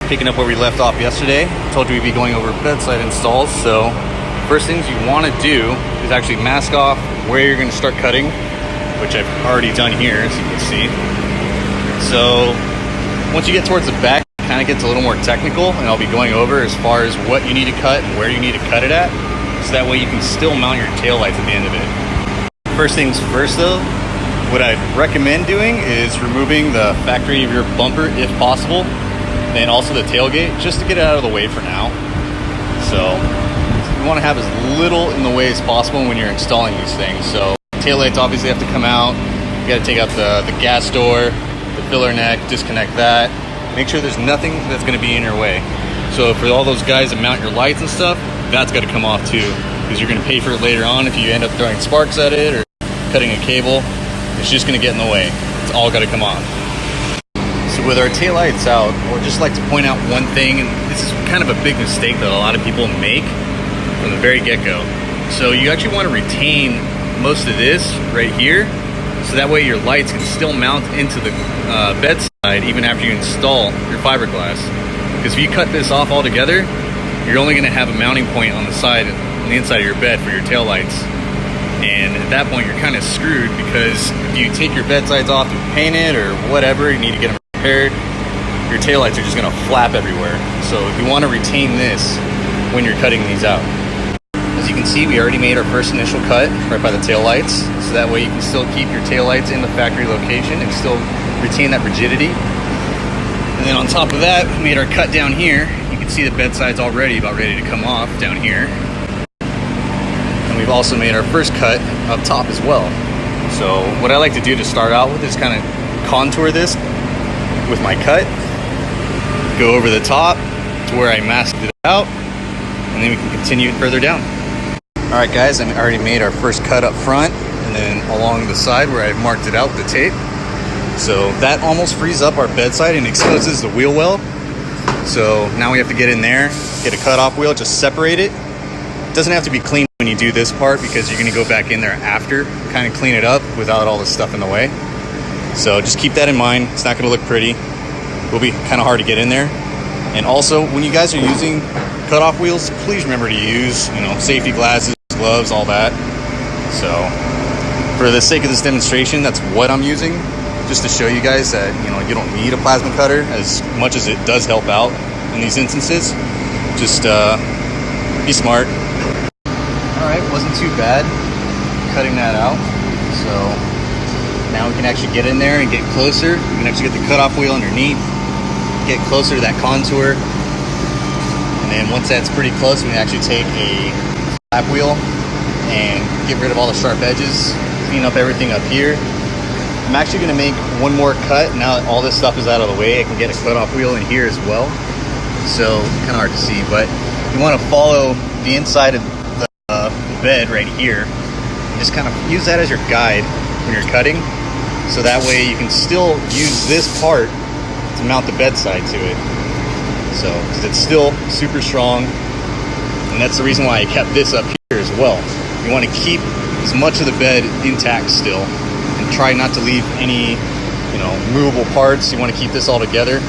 picking up where we left off yesterday. I told you we'd be going over bedside installs. So first things you want to do is actually mask off where you're going to start cutting, which I've already done here, as you can see. So once you get towards the back, it kind of gets a little more technical, and I'll be going over as far as what you need to cut and where you need to cut it at, so that way you can still mount your taillights at the end of it. First things first though, what I'd recommend doing is removing the factory of your bumper if possible, and also the tailgate, just to get it out of the way for now. So you want to have as little in the way as possible when you're installing these things. So taillights obviously have to come out. You got to take out the gas door, the filler neck, disconnect that. Make sure there's nothing that's going to be in your way. So for all those guys that mount your lights and stuff, that's got to come off too, because you're going to pay for it later on if you end up throwing sparks at it or cutting a cable. It's just going to get in the way. It's all got to come off. So with our taillights out, I would just like to point out one thing, and this is kind of a big mistake that a lot of people make from the very get-go. So you actually want to retain most of this right here, so that way your lights can still mount into the bedside even after you install your fiberglass. Because if you cut this off altogether, you're only going to have a mounting point on the side, on the inside of your bed for your taillights. And at that point, you're kind of screwed, because if you take your bedsides off to paint it or whatever, you need to get them repaired, your taillights are just going to flap everywhere. So you want to retain this when you're cutting these out. As you can see, we already made our first initial cut right by the taillights, so that way you can still keep your taillights in the factory location and still retain that rigidity. And then on top of that, we made our cut down here. You can see the bedsides already about ready to come off down here. And we've also made our first cut up top as well. So what I like to do to start out with is kind of contour this with my cut, go over the top to where I masked it out, and then we can continue further down. Alright guys, I already made our first cut up front, and then along the side where I marked it out with the tape. So that almost frees up our bedside and exposes the wheel well. So now we have to get in there, get a cutoff wheel, just separate it. It doesn't have to be clean when you do this part, because you're going to go back in there after, kind of clean it up without all this stuff in the way. So just keep that in mind. It's not going to look pretty. It will be kind of hard to get in there. And also, when you guys are using cutoff wheels, please remember to use, safety glasses, gloves, all that. So for the sake of this demonstration, that's what I'm using, just to show you guys that you don't need a plasma cutter, as much as it does help out in these instances. Just be smart. Alright, wasn't too bad cutting that out. So now we can actually get in there and get closer. We can actually get the cutoff wheel underneath, get closer to that contour. And then once that's pretty close, we can actually take a flap wheel and get rid of all the sharp edges, clean up everything up here. I'm actually going to make one more cut. Now that all this stuff is out of the way, I can get a cutoff wheel in here as well. So kind of hard to see, but you want to follow the inside of the bed right here. Just kind of use that as your guide when you're cutting, so that way you can still use this part to mount the bedside to it. So, because it's still super strong, and that's the reason why I kept this up here as well. You want to keep as much of the bed intact still, and try not to leave any, movable parts. You want to keep this all together,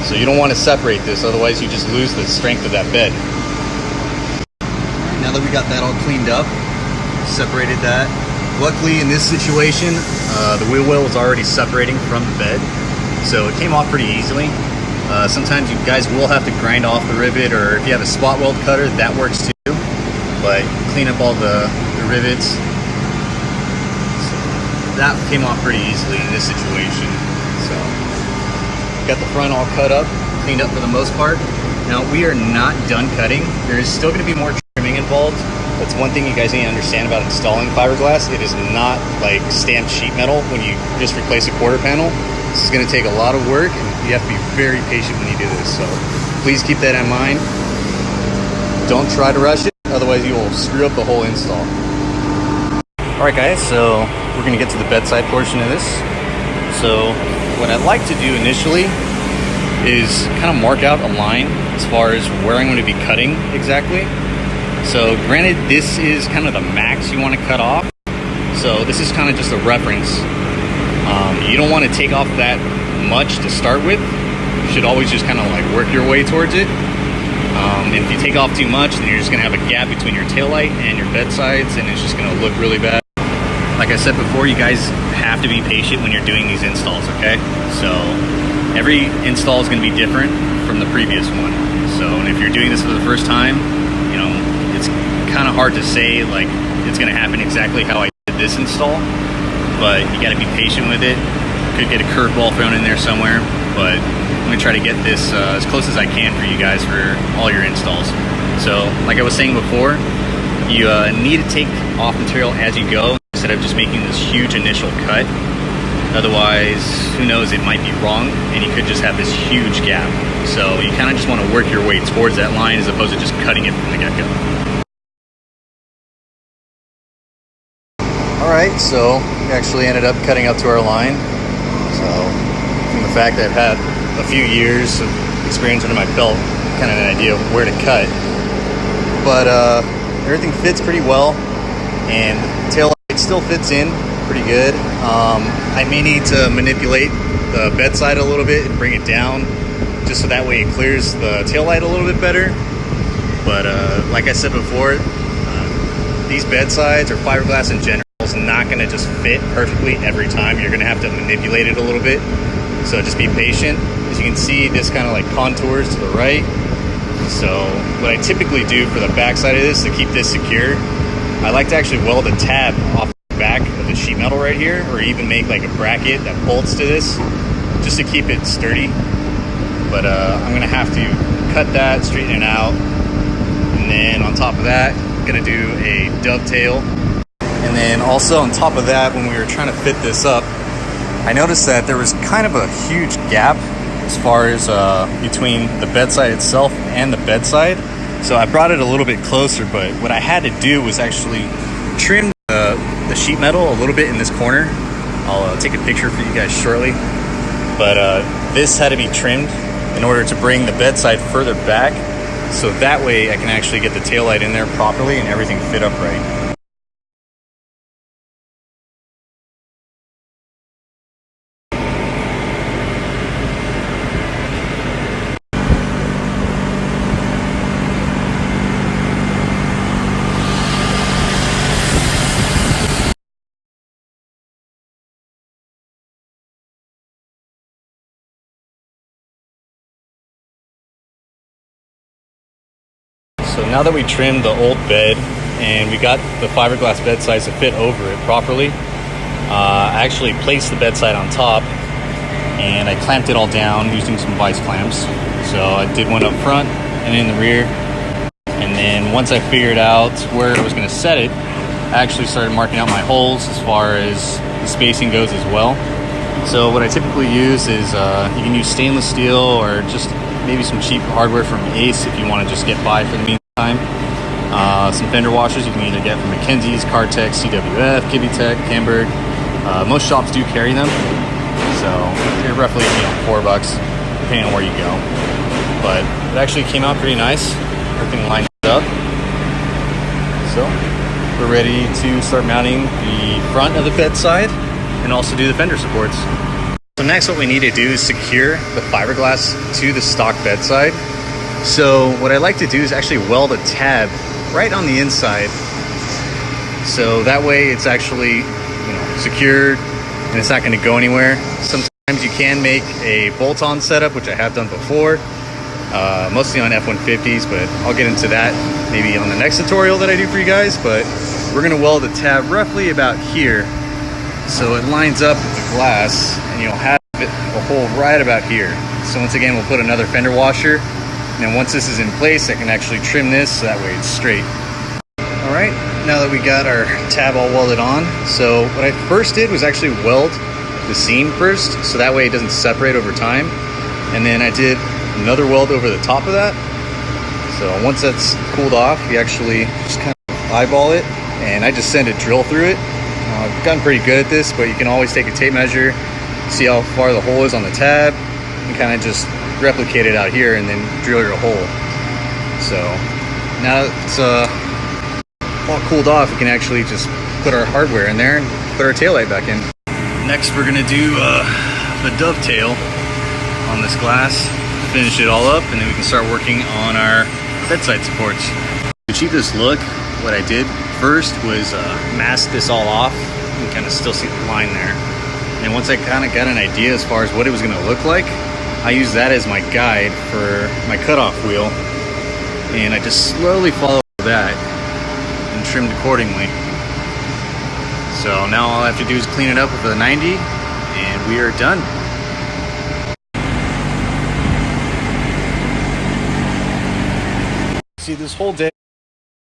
so you don't want to separate this, otherwise you just lose the strength of that bed. Now that we got that all cleaned up, separated that. Luckily in this situation, the wheel well was already separating from the bed, so it came off pretty easily. Sometimes you guys will have to grind off the rivet, or if you have a spot weld cutter, that works too. But clean up all the rivets. So that came off pretty easily in this situation. So got the front all cut up, cleaned up for the most part. Now we are not done cutting. There is still going to be more trimming involved. That's one thing you guys need to understand about installing fiberglass. It is not like stamped sheet metal when you just replace a quarter panel. This is going to take a lot of work, and you have to be very patient when you do this. So please keep that in mind. Don't try to rush it, otherwise you will screw up the whole install. Alright guys, so we're going to get to the bedside portion of this. So what I'd like to do initially is kind of mark out a line as far as where I'm going to be cutting exactly. So granted, this is kind of the max you want to cut off. So this is kind of just a reference. You don't want to take off that much to start with. should always just kind of like work your way towards it. If you take off too much, then you're just gonna have a gap between your taillight and your bedsides, and it's just gonna look really bad. Like I said before, you guys have to be patient when you're doing these installs, okay? So every install is gonna be different from the previous one. So, and if you're doing this for the first time, you know, it's kind of hard to say like it's gonna happen exactly how I did this install, but you gotta be patient with it. Could get a curveball thrown in there somewhere, but I'm gonna try to get this as close as I can for you guys for all your installs. So, like I was saying before, you need to take off material as you go instead of just making this huge initial cut. Otherwise, who knows, it might be wrong and you could just have this huge gap. So you kind of just want to work your way towards that line as opposed to just cutting it from the get-go. Alright, so we actually ended up cutting up to our line. So from the fact that I've had a few years of experience under my belt, kind of an idea of where to cut. But everything fits pretty well, and the tail light still fits in pretty good. I may need to manipulate the bedside a little bit and bring it down, just so that way it clears the tail light a little bit better. But like I said before, these bedsides or fiberglass in general is not going to just fit perfectly every time. You're going to have to manipulate it a little bit. So just be patient. As you can see, this kind of like contours to the right. So what I typically do for the back side of this to keep this secure, I like to actually weld a tab off the back of the sheet metal right here, or even make like a bracket that bolts to this just to keep it sturdy. But I'm gonna have to cut that, straighten it out, and then on top of that, I'm gonna do a dovetail. And then also on top of that, when we were trying to fit this up, I noticed that there was kind of a huge gap as far as between the bedside itself and the bedside. So I brought it a little bit closer, but what I had to do was actually trim the sheet metal a little bit in this corner. I'll take a picture for you guys shortly. But this had to be trimmed in order to bring the bedside further back, so that way I can actually get the taillight in there properly and everything fit up right. So now that we trimmed the old bed and we got the fiberglass bedsides to fit over it properly, I actually placed the bedside on top and I clamped it all down using some vice clamps. So I did one up front and in the rear. And then once I figured out where I was going to set it, I actually started marking out my holes as far as the spacing goes as well. So what I typically use is you can use stainless steel or just maybe some cheap hardware from Ace if you want to just get by for the meantime. Some Fender Washers you can either get from Mackenzie's, Cartex, CWF, Kibitech, Camberg. Most shops do carry them, so they're roughly $4 depending on where you go. But it actually came out pretty nice. Everything lined up. So we're ready to start mounting the front of the bedside and also do the fender supports. So next what we need to do is secure the fiberglass to the stock bedside. So what I like to do is actually weld a tab right on the inside. So that way it's actually secured and it's not going to go anywhere. Sometimes you can make a bolt-on setup, which I have done before, mostly on F-150s, but I'll get into that maybe on the next tutorial that I do for you guys. But we're going to weld a tab roughly about here, so it lines up with the glass, and you'll have a hole right about here. So once again, we'll put another fender washer, and then once this is in place, I can actually trim this so that way it's straight. All right, now that we got our tab all welded on, so what I first did was actually weld the seam first, so that way it doesn't separate over time. And then I did another weld over the top of that. So once that's cooled off, you actually just kind of eyeball it, and I just send a drill through it. I've gotten pretty good at this, but you can always take a tape measure, see how far the hole is on the tab, and kind of just replicate it out here and then drill your hole. So now it's all cooled off, we can actually just put our hardware in there and put our taillight back in. Next we're going to do the dovetail on this glass. finish it all up, and then we can start working on our bedside supports. To achieve this look, what I did first was mask this all off. You can kind of still see the line there. And once I kind of got an idea as far as what it was going to look like, I used that as my guide for my cutoff wheel. And I just slowly followed that and trimmed accordingly. So now all I have to do is clean it up with a 90 and we are done. See, this whole day